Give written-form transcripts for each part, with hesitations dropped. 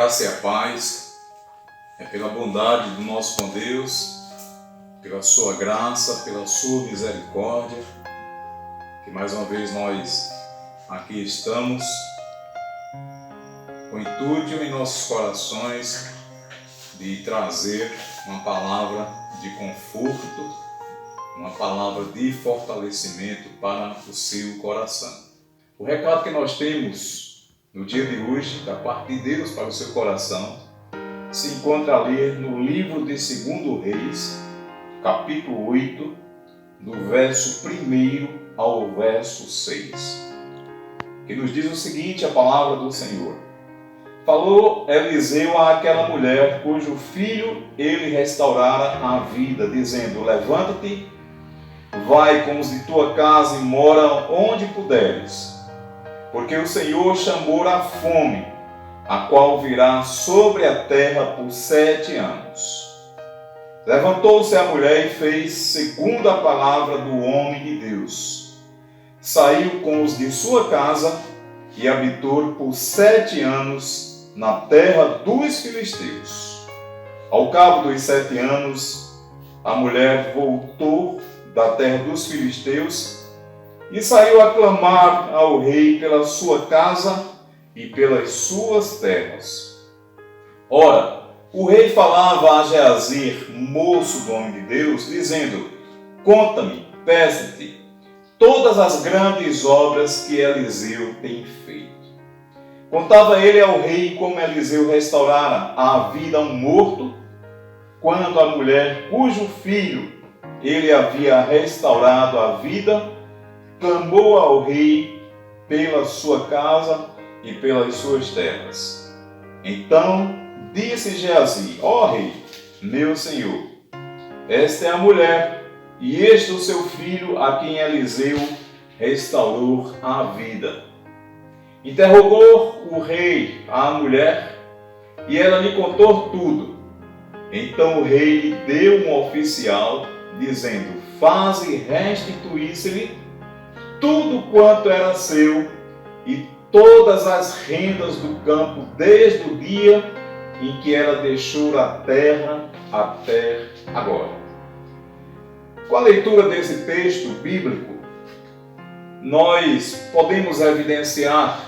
graça e a paz, pela bondade do nosso bom Deus, pela sua graça, pela sua misericórdia, que mais uma vez nós aqui estamos com o intuito em nossos corações de trazer uma palavra de conforto, uma palavra de fortalecimento para o seu coração. O recado que nós temos no dia de hoje, da parte de Deus para o seu coração, se encontra ali no livro de 2 Reis, capítulo 8, do verso 1 ao verso 6, que nos diz o seguinte, a palavra do Senhor. Falou Eliseu àquela mulher, cujo filho ele restaurara a vida, dizendo: levanta-te, vai com os de tua casa e mora onde puderes, porque o Senhor chamou a fome, a qual virá sobre a terra por 7 anos. Levantou-se a mulher e fez segundo a palavra do homem de Deus. Saiu com os de sua casa e habitou por 7 anos na terra dos filisteus. Ao cabo dos 7 anos, a mulher voltou da terra dos filisteus e saiu a clamar ao rei pela sua casa e pelas suas terras. Ora, o rei falava a Geazi, moço do homem de Deus, dizendo: conta-me, peço-te, todas as grandes obras que Eliseu tem feito. Contava ele ao rei como Eliseu restaurara a vida a um morto, quando a mulher cujo filho ele havia restaurado a vida, clamou ao rei pela sua casa e pelas suas terras. Então disse Geazi: ó rei, meu senhor, esta é a mulher, e este o seu filho, a quem Eliseu restaurou a vida. Interrogou o rei a mulher, e ela lhe contou tudo. Então o rei lhe deu um oficial, dizendo: faze restituir-se-lhe tudo quanto era seu e todas as rendas do campo, desde o dia em que ela deixou a terra até agora. Com a leitura desse texto bíblico, nós podemos evidenciar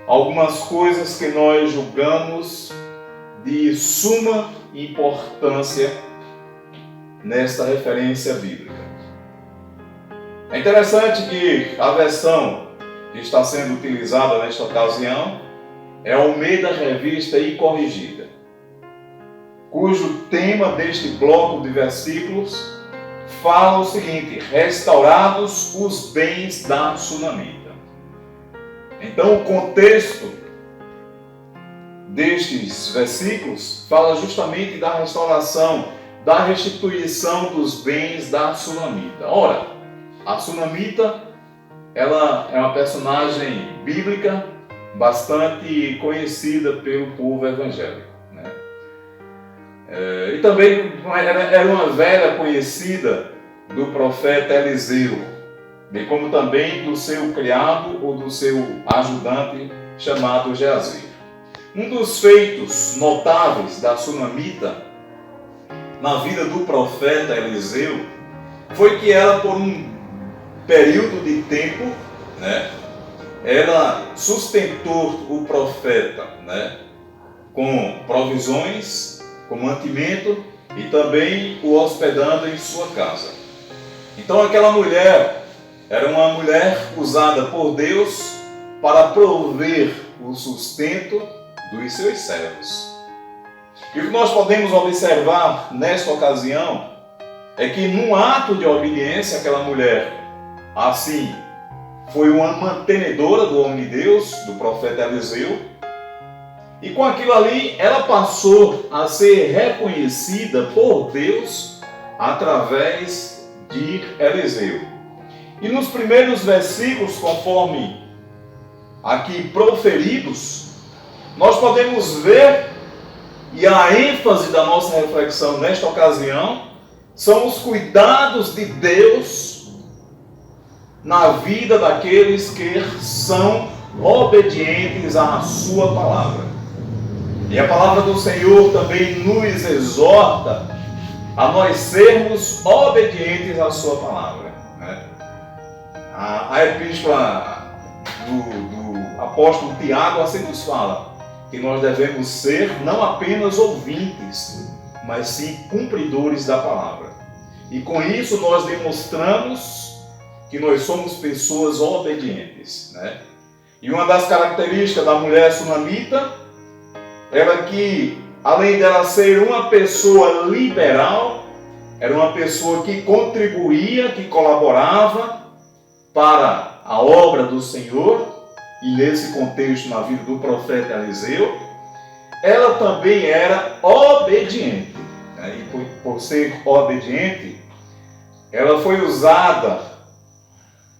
algumas coisas que nós julgamos de suma importância nesta referência bíblica. É interessante que a versão que está sendo utilizada nesta ocasião é a Almeida Revista e Corrigida, cujo tema deste bloco de versículos fala o seguinte: restaurados os bens da sunamita. Então o contexto destes versículos fala justamente da restauração, da restituição dos bens da sunamita. Ora, a sunamita, ela é uma personagem bíblica bastante conhecida pelo povo evangélico, né? E também era uma velha conhecida do profeta Eliseu, bem como também do seu criado ou do seu ajudante chamado Geazi. Um dos feitos notáveis da sunamita na vida do profeta Eliseu foi que ela, por um período de tempo, né, ela sustentou o profeta, né, com provisões, com mantimento e também o hospedando em sua casa. Então aquela mulher era uma mulher usada por Deus para prover o sustento dos seus servos. E o que nós podemos observar nesta ocasião é que num ato de obediência aquela mulher, assim, foi uma mantenedora do homem de Deus, do profeta Eliseu, e com aquilo ali ela passou a ser reconhecida por Deus através de Eliseu. E nos primeiros versículos, conforme aqui proferidos, nós podemos ver, e a ênfase da nossa reflexão nesta ocasião, são os cuidados de Deus na vida daqueles que são obedientes à sua palavra. E a palavra do Senhor também nos exorta a nós sermos obedientes à sua palavra, né? A epístola do apóstolo Tiago assim nos fala que nós devemos ser não apenas ouvintes, mas sim cumpridores da palavra. E com isso nós demonstramos que nós somos pessoas obedientes, né? E uma das características da mulher sunamita era que, além dela ser uma pessoa liberal, era uma pessoa que contribuía, que colaborava para a obra do Senhor, e nesse contexto, na vida do profeta Eliseu, ela também era obediente, né? E por ser obediente, ela foi usada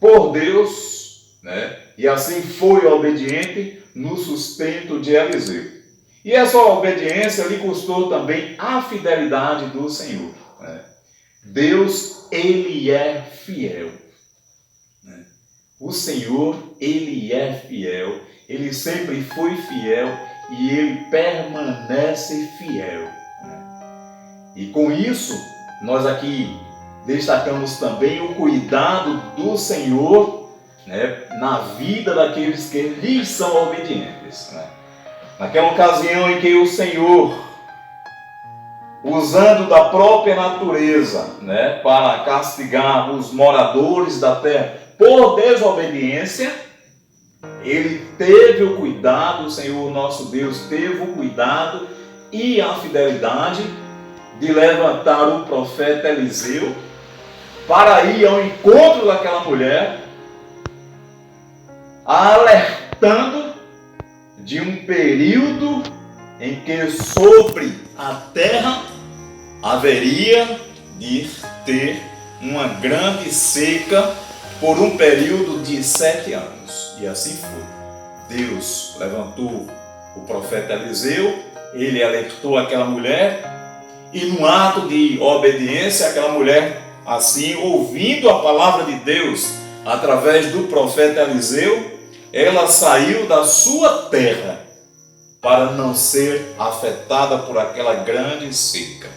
por Deus, né? E assim foi obediente no sustento de Eliseu. E essa obediência lhe custou também a fidelidade do Senhor, né? Deus, Ele é fiel, né? O Senhor, Ele é fiel, Ele sempre foi fiel e Ele permanece fiel, né? E com isso, nós aqui destacamos também o cuidado do Senhor, né, na vida daqueles que lhes são obedientes, né? Naquela ocasião em que o Senhor, usando da própria natureza, né, para castigar os moradores da terra por desobediência, Ele teve o cuidado, o Senhor nosso Deus teve o cuidado e a fidelidade de levantar o profeta Eliseu para ir ao encontro daquela mulher, alertando de um período em que sobre a terra haveria de ter uma grande seca por um período de 7 anos. E assim foi. Deus levantou o profeta Eliseu, ele alertou aquela mulher, e num ato de obediência, aquela mulher, assim, ouvindo a palavra de Deus através do profeta Eliseu, ela saiu da sua terra para não ser afetada por aquela grande seca.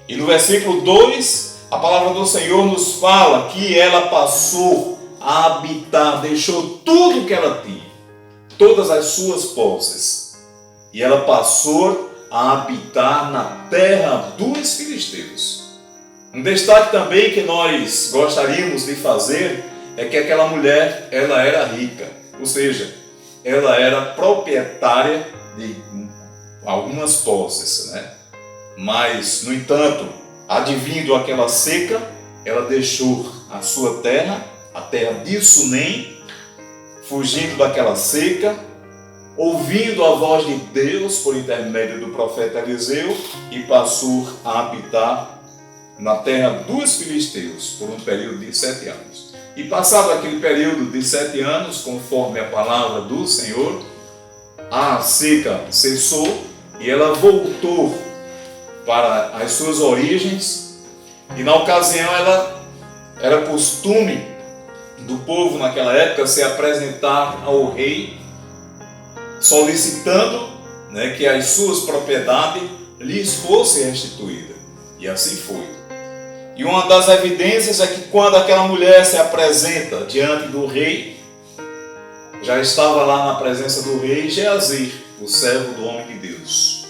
E no versículo 2, a palavra do Senhor nos fala que ela passou a habitar, deixou tudo que ela tinha, todas as suas posses, e ela passou a habitar na terra dos filisteus. Um destaque também que nós gostaríamos de fazer é que aquela mulher, ela era rica, ou seja, ela era proprietária de algumas posses, né? Mas, no entanto, advindo aquela seca, ela deixou a sua terra, a terra de Sunem, fugindo daquela seca, ouvindo a voz de Deus por intermédio do profeta Eliseu, e passou a habitar na terra dos filisteus por um período de 7 anos. E passado aquele período de 7 anos, conforme a palavra do Senhor, a seca cessou e ela voltou para as suas origens. E na ocasião era costume do povo naquela época se apresentar ao rei, solicitando, né, que as suas propriedades lhes fossem restituídas. E assim foi. E uma das evidências é que quando aquela mulher se apresenta diante do rei, já estava lá na presença do rei Geazi, o servo do homem de Deus.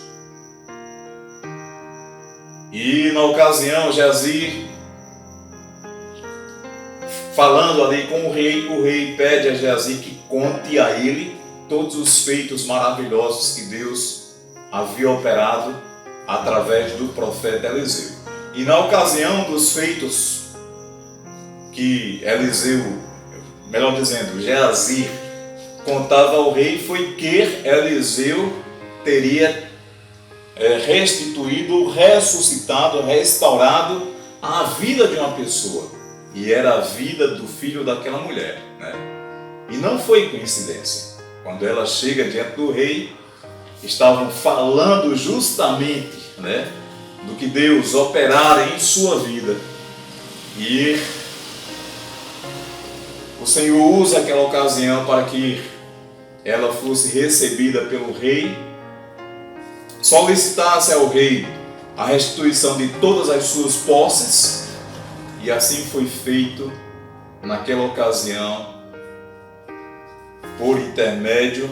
E na ocasião, Geazi, falando ali com o rei pede a Geazi que conte a ele todos os feitos maravilhosos que Deus havia operado através do profeta Eliseu. E na ocasião dos feitos que Eliseu, melhor dizendo, Geazi, contava ao rei, foi que Eliseu teria restituído, ressuscitado, restaurado a vida de uma pessoa. E era a vida do filho daquela mulher, né? E não foi coincidência. Quando ela chega diante do rei, estavam falando justamente, né, do que Deus operara em sua vida. E o Senhor usa aquela ocasião para que ela fosse recebida pelo rei solicitasse ao rei a restituição de todas as suas posses, e assim foi feito naquela ocasião, por intermédio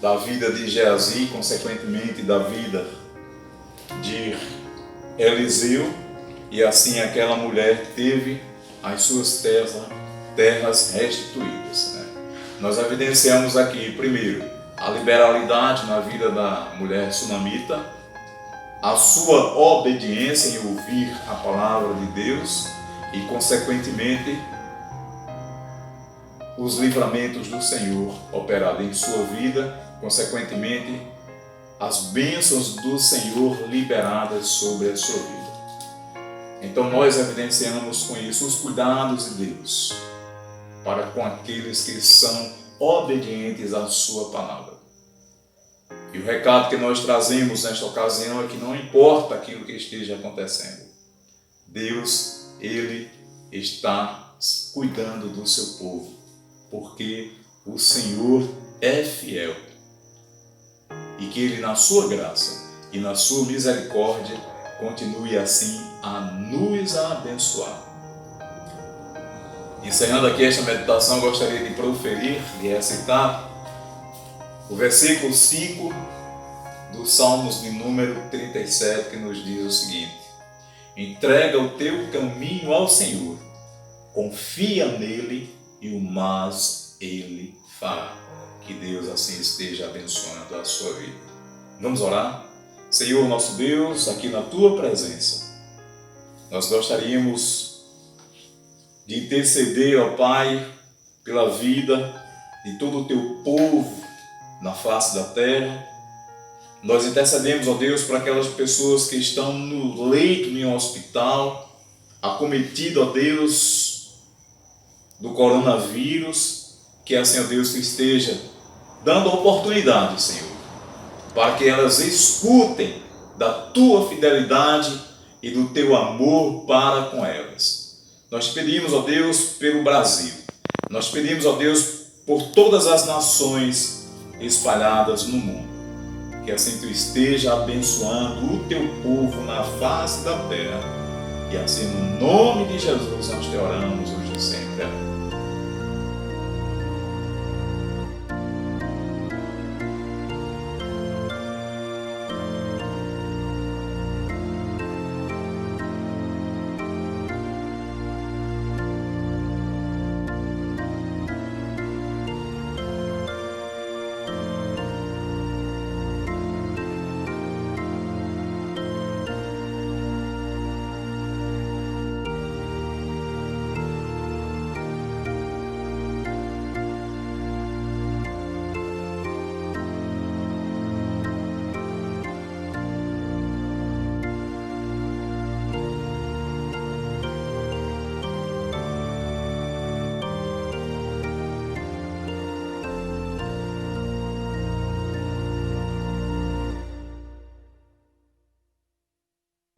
da vida de Geazi, consequentemente da vida de Eliseu, e assim aquela mulher teve as suas terras restituídas. Nós evidenciamos aqui, primeiro, a liberalidade na vida da mulher sunamita, a sua obediência em ouvir a palavra de Deus e, consequentemente, os livramentos do Senhor operados em sua vida, consequentemente, as bênçãos do Senhor liberadas sobre a sua vida. Então nós evidenciamos com isso os cuidados de Deus para com aqueles que são obedientes à sua palavra. E o recado que nós trazemos nesta ocasião é que não importa aquilo que esteja acontecendo, Deus, Ele está cuidando do seu povo, porque o Senhor é fiel e que Ele, na sua graça e na sua misericórdia, continue assim a nos abençoar. Encerrando aqui esta meditação, gostaria de proferir, de recitar o versículo 5 do Salmos de número 37, que nos diz o seguinte: entrega o teu caminho ao Senhor, confia nele e o mais ele fará. Que Deus assim esteja abençoando a sua vida. Vamos orar? Senhor nosso Deus, aqui na tua presença, nós gostaríamos de interceder, ó Pai, pela vida de todo o teu povo na face da terra. Nós intercedemos, ó Deus, para aquelas pessoas que estão no leito em um hospital, acometido, ó Deus, do coronavírus, que assim, ó Deus, que esteja dando oportunidade, Senhor, para que elas escutem da tua fidelidade e do teu amor para com elas. Nós pedimos, ó Deus, pelo Brasil. Nós pedimos, ó Deus, por todas as nações espalhadas no mundo. Que assim tu esteja abençoando o teu povo na face da terra. E assim, no nome de Jesus, nós te oramos hoje e sempre. Amém.